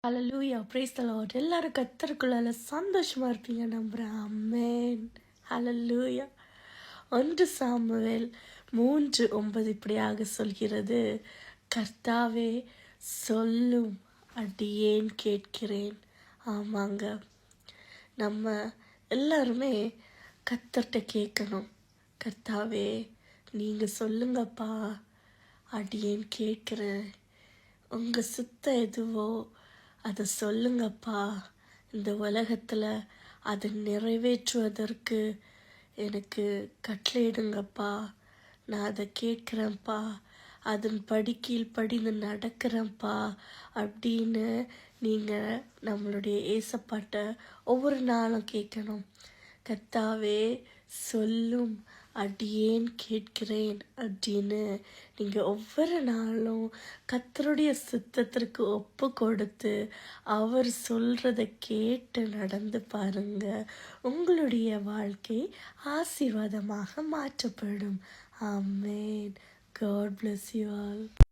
Hallelujah praise the lord எல்லாரும் கர்த்தருக்குள்ள சந்தோஷமா இருப்பீங்க நம்புறேன். ஆமென். ஹalleluya. 1 சாமுவேல் 3:9 இப்படியாக சொல்கிறது, கர்த்தாவே சொல்லும், அடியேன் கேட்கிறேன். ஆமாங்க, நம்ம எல்லாருமே கர்த்தர்கிட்ட கேட்கணும். கர்த்தாவே நீங்க சொல்லுங்கப்பா, அடியேன் கேட்கிறேன். உங்க சித்தம் எதுவோ அதை சொல்லுங்கப்பா. இந்த உலகத்தில் அதை நிறைவேற்றுவதற்கு எனக்கு கட்டளையிடுங்கப்பா. நான் அதை கேட்குறேன்ப்பா, அதன் படிக்கீழ் படிந்து நடக்கிறேன்ப்பா அப்படின்னு நீங்கள் நம்மளுடைய ஏசப்பாட்ட ஒவ்வொரு நாளும் கேட்கணும். கர்த்தாவே சொல்லும், அடியேன் கேட்கிறேன் அப்படின்னு நீங்கள் ஒவ்வொரு நாளும் கர்த்தருடைய சித்தத்திற்கு ஒப்பு கொடுத்து அவர் சொல்கிறத கேட்டு நடந்து பாருங்க. உங்களுடைய வாழ்க்கை ஆசீர்வாதமாக மாற்றப்படும். ஆமென். God bless you all.